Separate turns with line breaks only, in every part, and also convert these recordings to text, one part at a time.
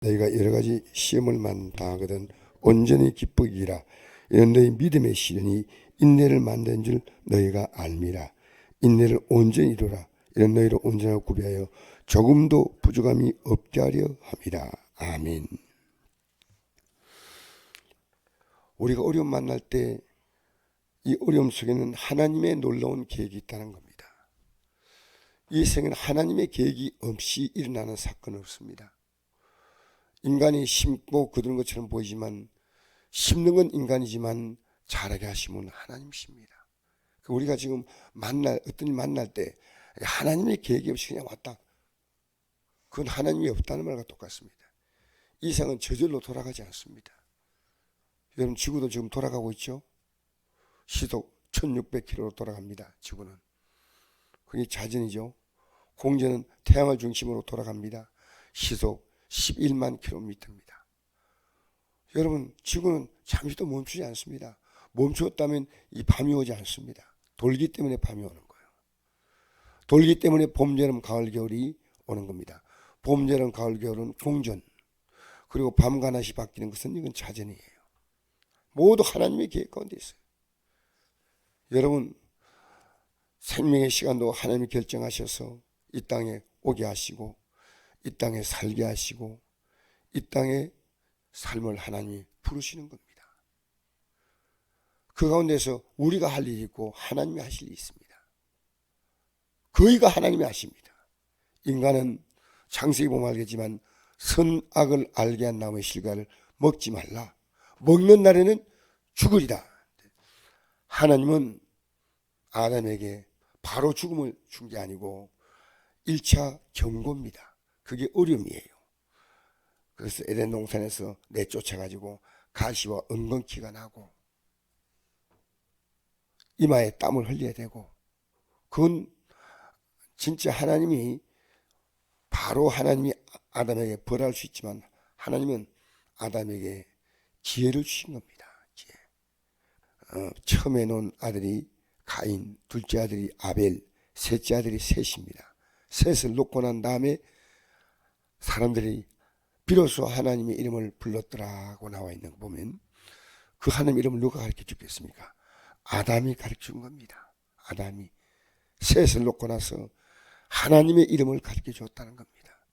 너희가 여러 가지 시험을 당하거든 온전히 기쁘기라. 이런 너희 믿음의 시련이 인내를 만든 줄 너희가 알미라. 인내를 온전히 이루라. 이런 너희를 온전하고 구비하여 조금도 부족함이 없게 하려 함이라. 아멘. 우리가 어려움 만날 때 이 어려움 속에는 하나님의 놀라운 계획이 있다는 겁니다. 이 생에는 하나님의 계획이 없이 일어나는 사건은 없습니다. 인간이 심고 거두는 것처럼 보이지만 심는 건 인간이지만 자라게 하심은 하나님이십니다. 우리가 지금 어떤 일 만날 때 하나님의 계획이 없이 그냥 왔다. 그건 하나님이 없다는 말과 똑같습니다. 이 세상은 저절로 돌아가지 않습니다. 여러분, 지구도 지금 돌아가고 있죠. 시속 1600km로 돌아갑니다. 지구는. 그게 자전이죠. 공전은 태양을 중심으로 돌아갑니다. 시속 11만 km입니다. 여러분, 지구는 잠시도 멈추지 않습니다. 멈추었다면 이 밤이 오지 않습니다. 돌기 때문에 밤이 오는 거예요. 돌기 때문에 봄, 여름, 가을, 겨울이 오는 겁니다. 봄, 여름, 가을, 겨울은 공전, 그리고 밤과 낮이 바뀌는 것은 이건 자전이에요. 모두 하나님의 계획 가운데 있어요. 여러분, 생명의 시간도 하나님이 결정하셔서 이 땅에 오게 하시고 이 땅에 살게 하시고 이 땅에 삶을 하나님이 부르시는 겁니다. 그 가운데서 우리가 할 일이 있고 하나님이 하실 일이 있습니다. 거의가 하나님이 하십니다. 인간은 창세기 보면 알겠지만 선악을 알게 한 나무의 실과를 먹지 말라. 먹는 날에는 죽으리라. 하나님은 아담에게 바로 죽음을 준 게 아니고 1차 경고입니다. 그게 어려움이에요. 그래서 에덴 동산에서 내쫓아가지고 가시와 엉겅퀴가 나고 이마에 땀을 흘려야 되고, 그건 진짜 하나님이 바로 하나님이 아담에게 벌할 수 있지만 하나님은 아담에게 기회를 주신 겁니다. 기회. 처음에 놓은 아들이 가인, 둘째 아들이 아벨, 셋째 아들이 셋입니다. 셋을 놓고 난 다음에 사람들이 비로소 하나님의 이름을 불렀더라고 나와 있는 거 보면 그 하나님 이름을 누가 가르쳐 주겠습니까? 아담이 가르쳐 준 겁니다. 아담이 셋을 놓고 나서 하나님의 이름을 가르쳐 줬다는 겁니다.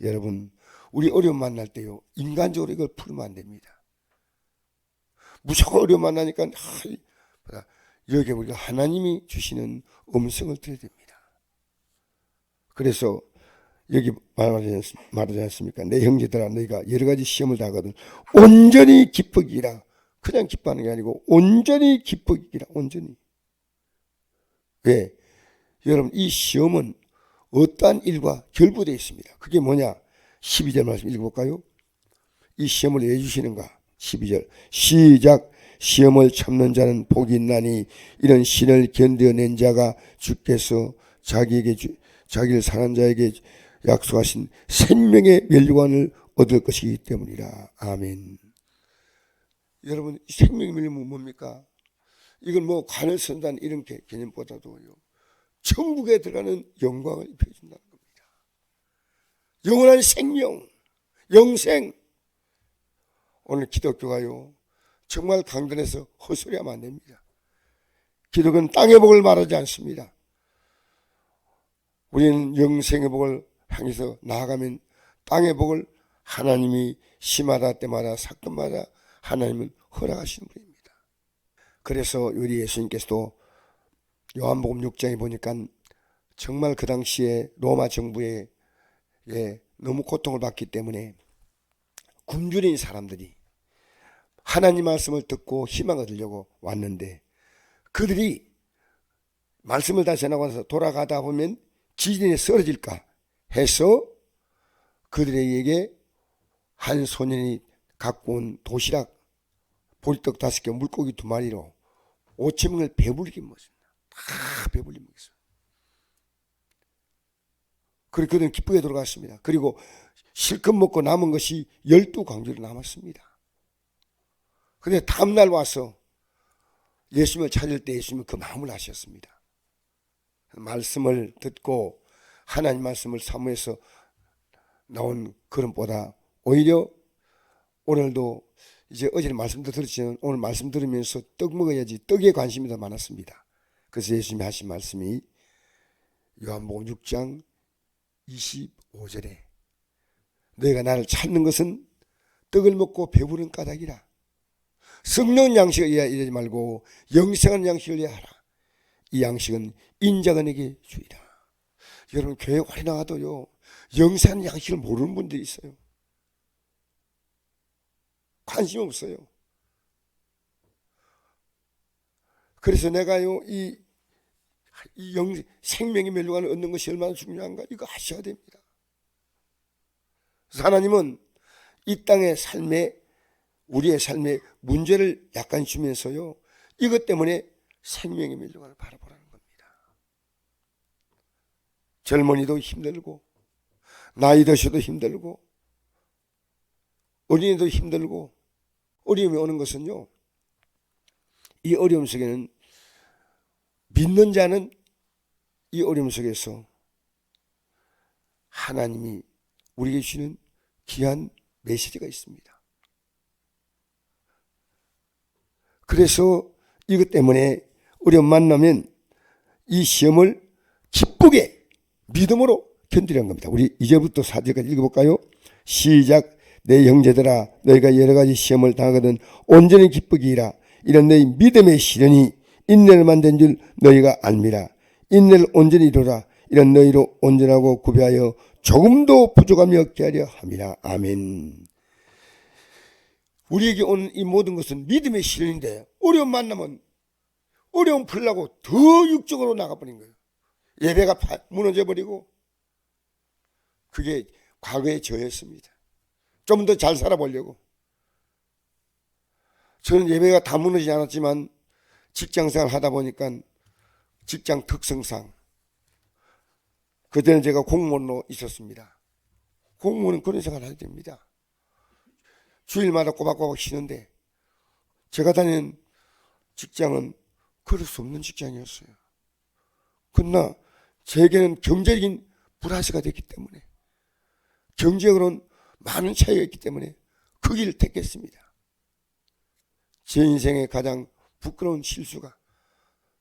여러분, 우리 어려움 만날 때요, 인간적으로 이걸 풀면 안 됩니다. 무조건 어려움 만나니까 여기 우리가 하나님이 주시는 음성을 들어야 됩니다. 그래서 여기 말하지 않습니까? 내 형제들아, 너희가 여러 가지 시험을 당하거든 온전히 기쁘기라. 그냥 기뻐하는 게 아니고 온전히 기쁘기라. 온전히. 왜? 여러분, 이 시험은 어떠한 일과 결부되어 있습니다. 그게 뭐냐? 12절 말씀 읽어볼까요? 이 시험을 왜 주시는가? 12절 시작. 시험을 참는 자는 복이 있나니 이런 신을 견뎌낸 자가 주께서 자기를 사는 자에게 약속하신 생명의 멸류관을 얻을 것이기 때문이라. 아멘. 여러분, 생명의 멸류관은 뭡니까? 이건 뭐 관을 선다는 이런 개념보다도요, 천국에 들어가는 영광을 입혀준다는 겁니다. 영원한 생명, 영생. 오늘 기독교가요, 정말 강단에서 헛소리하면 안 됩니다. 기독교는 땅의 복을 말하지 않습니다. 우리는 영생의 복을 향해서 나아가면 땅의 복을 하나님이 시마다 때마다 사건마다 하나님은 허락하시는 분입니다. 그래서 우리 예수님께서도 요한복음 6장에 보니까 정말 그 당시에 로마 정부에 너무 고통을 받기 때문에 굶주린 사람들이 하나님 말씀을 듣고 희망을 얻으려고 왔는데, 그들이 말씀을 다 전하고 나서 돌아가다 보면 지진에 쓰러질까 해서 그들에게 한 소년이 갖고 온 도시락, 보리떡 5개, 물고기 2마리로 5,000명을 배불리게 먹었습니다. 다 배불리 먹었어요. 그리고 그들은 기쁘게 돌아갔습니다. 그리고 실컷 먹고 남은 것이 12광주로 남았습니다. 그런데 다음날 와서 예수님을 찾을 때 예수님은 그 마음을 아셨습니다. 말씀을 듣고 하나님 말씀을 사모해서 나온 걸음보다 오히려 오늘도 이제 어제는 말씀도 들었지만 오늘 말씀 들으면서 떡 먹어야지 떡에 관심이 더 많았습니다. 그래서 예수님이 하신 말씀이 요한복음 6장 25절에 너희가 나를 찾는 것은 떡을 먹고 배부른 까닭이라. 성령 양식을 이하지 말고 영생한 양식을 이하라. 이 양식은 인자가 내게 주이라. 여러분 교회 오래 나가도요 영생한 양식을 모르는 분들이 있어요. 관심 없어요. 그래서 내가요 이 생명의 멸류관을 얻는 것이 얼마나 중요한가 이거 아셔야 됩니다. 하나님은 이 땅의 삶에 우리의 삶에 문제를 약간 주면서요 이것 때문에 생명의 멸류관을 바라보라는 겁니다. 젊은이도 힘들고 나이 드셔도 힘들고 어린이도 힘들고 어려움이 오는 것은요 이 어려움 속에는 믿는 자는 이 어려움 속에서 하나님이 우리에게 주시는 귀한 메시지가 있습니다. 그래서 이것 때문에 어려움 만나면 이 시험을 기쁘게 믿음으로 견디라는 겁니다. 우리 이제부터 4절까지 읽어볼까요? 시작. 내 형제들아 너희가 여러 가지 시험을 당하거든 온전히 기쁘기라. 이런 너희 믿음의 시련이 인내를 만든 줄 너희가 알미라. 인내를 온전히 이루라. 이런 너희로 온전하고 구비하여 조금도 부족함이 없게 하려 함이라. 아멘. 우리에게 오는 이 모든 것은 믿음의 시련인데 어려움 만나면 어려움 풀려고 더 육적으로 나가버린 거예요. 예배가 무너져버리고 그게 과거의 저였습니다. 좀 더 잘 살아보려고. 저는 예배가 다 무너지지 않았지만 직장생활 하다 보니까 직장 특성상 그때는 제가 공무원으로 있었습니다. 공무원은 그런 생활을 해야 됩니다. 주일마다 꼬박꼬박 쉬는데 제가 다니는 직장은 그럴 수 없는 직장이었어요. 그러나 제게는 경제적인 불화세가 됐기 때문에 경제적으로는 많은 차이가 있기 때문에 그 길을 택했습니다. 제 인생의 가장 부끄러운 실수가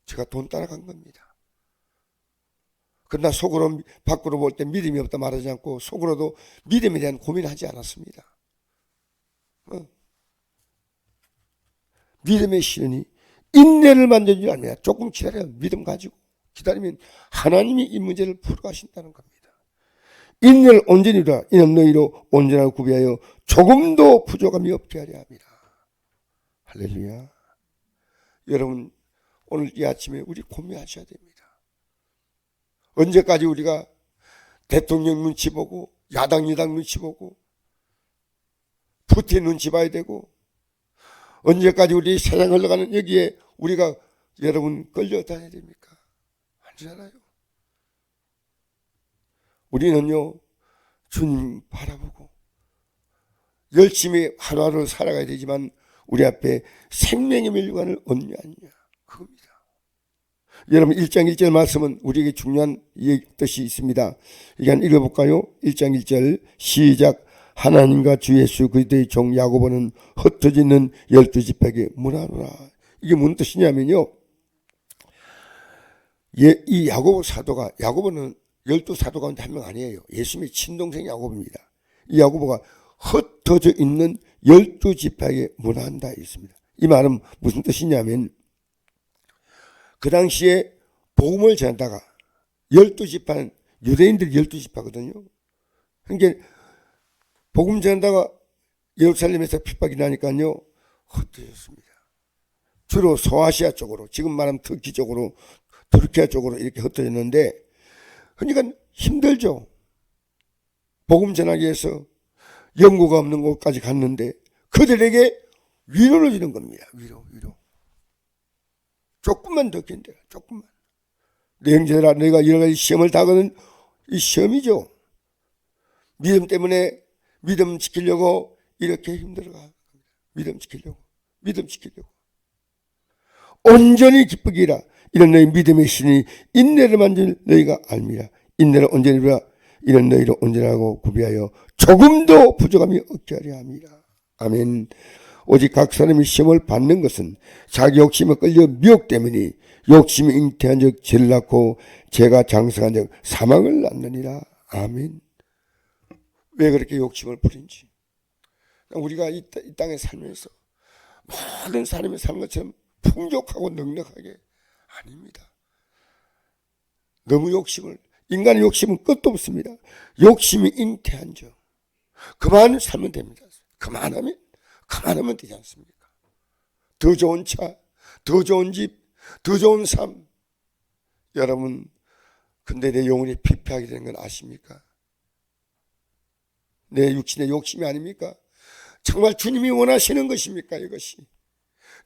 제가 돈 따라간 겁니다. 그러나 속으로 밖으로 볼 때 믿음이 없다 말하지 않고 속으로도 믿음에 대한 고민을 하지 않았습니다. 믿음의 시련이 인내를 만든 줄 압니다. 조금 기다려요. 믿음 가지고 기다리면 하나님이 이 문제를 풀어가신다는 겁니다. 인내를 온전히 이루라. 이는 너희로 온전하고 구비하여 조금도 부족함이 없게 하려 합니다. 할렐루야. 여러분 오늘 이 아침에 우리 고민하셔야 됩니다. 언제까지 우리가 대통령 눈치 보고 야당 여당 눈치 보고 푸틴 눈치 봐야 되고 언제까지 우리 세상 흘러가는 여기에 우리가 여러분 끌려다녀야 됩니까? 아니잖아요. 우리는요 주님 바라보고 열심히 하루하루 살아가야 되지만 우리 앞에 생명의 멸류관을 얻냐 아니냐 그겁니다. 여러분 1장 1절 말씀은 우리에게 중요한 뜻이 있습니다. 이거 읽어볼까요? 1장 1절 시작. 하나님과 주 예수 그리스도의 종 야고보는 흩어져 있는 12지파에게 문하노라. 이게 무슨 뜻이냐면요 이 야고보 사도가 야고보는 12사도 가운데 한 명 아니에요. 예수님의 친동생 야고보입니다. 이 야고보가 흩어져 있는 12지파에게 문한다 있습니다. 이 말은 무슨 뜻이냐면 그 당시에 복음을 전하다가 12지파는 유대인들이 12지파거든요. 그러니까 복음 전하다가 예루살렘에서 핍박이 나니까요 흩어졌습니다. 주로 소아시아 쪽으로 지금 말하면 터키 쪽으로 터키아 쪽으로 이렇게 흩어졌는데 그러니까 힘들죠. 복음 전하기 위해서 연고가 없는 곳까지 갔는데 그들에게 위로를 주는 겁니다. 위로. 조금만 더 견뎌라. 조금만. 내 형제들아 너희가 여러 가지 시험을 당하는 이 시험이죠. 믿음 때문에 믿음 지키려고 이렇게 힘들어가. 믿음 지키려고. 온전히 기쁘기라. 이런 너희 믿음의 신이 인내를 만들 너희가 알미라. 인내를 온전히 이루라. 이는 너희를 온전하고 구비하여 조금도 부족함이 없게 하려 함이라. 아멘. 오직 각 사람이 시험을 받는 것은 자기 욕심에 끌려 미혹 때문이 욕심이 잉태한 적 죄를 낳고 죄가 장성한 적 사망을 낳느니라. 아멘. 왜 그렇게 욕심을 부린지. 우리가 이 땅에 살면서 모든 사람이 사는 것처럼 풍족하고 넉넉하게 아닙니다. 너무 인간의 욕심은 끝도 없습니다. 욕심이 잉태한 적 그만 살면 됩니다. 그만하면 되지 않습니까? 더 좋은 차, 더 좋은 집, 더 좋은 삶. 여러분, 근데 내 영혼이 피폐하게 되는 건 아십니까? 내 육신의 욕심이 아닙니까? 정말 주님이 원하시는 것입니까? 이것이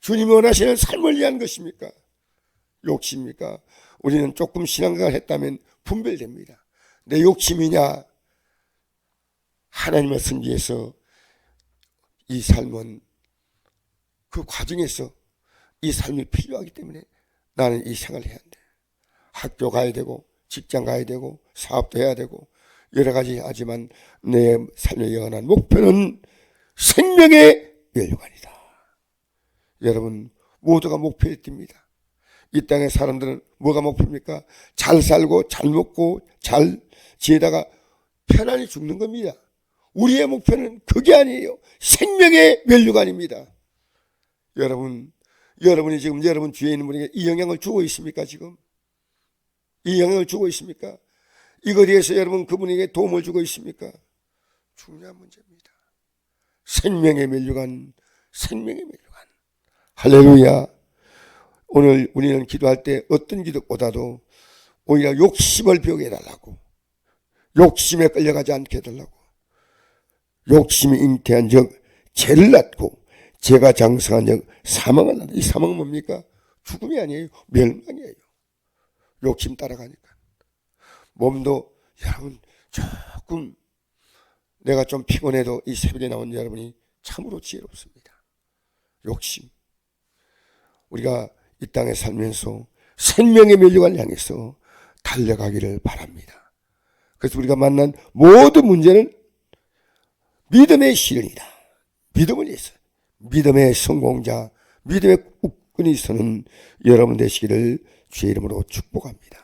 주님이 원하시는 삶을 위한 것입니까? 욕심입니까? 우리는 조금 신앙생활을 했다면 분별됩니다. 내 욕심이냐, 하나님의 선지에서 이 삶은 그 과정에서 이 삶이 필요하기 때문에 나는 이 생활을 해야 돼. 학교 가야 되고 직장 가야 되고 사업도 해야 되고 여러 가지 하지만 내 삶의 영원한 목표는 생명의 멸류관이다. 여러분 모두가 목표에 띕니다. 이 땅의 사람들은 뭐가 목표입니까? 잘 살고 잘 먹고 잘 지내다가 편안히 죽는 겁니다. 우리의 목표는 그게 아니에요. 생명의 멸류관입니다. 여러분이 지금 여러분 주위에 있는 분에게 이 영향을 주고 있습니까? 지금 이 영향을 주고 있습니까? 이거에 대해서 여러분 그분에게 도움을 주고 있습니까? 중요한 문제입니다. 생명의 멸류관, 생명의 멸류관. 할렐루야. 오늘 우리는 기도할 때 어떤 기도보다도 오히려 욕심을 배우게 해달라고, 욕심에 끌려가지 않게 해달라고, 욕심이 잉태한 적 죄를 낳고 죄가 장성한 적 사망을 낳는다. 이 사망은 뭡니까? 죽음이 아니에요. 멸망이에요. 욕심 따라가니까. 몸도 여러분 조금 내가 좀 피곤해도 이 새벽에 나온 여러분이 참으로 지혜롭습니다. 욕심. 우리가 이 땅에 살면서 생명의 멸류관을 향해서 달려가기를 바랍니다. 그래서 우리가 만난 모든 문제는 믿음의 시련이다. 믿음을 위해서 믿음의 성공자, 믿음의 국군이 서는 여러분 되시기를 주의 이름으로 축복합니다.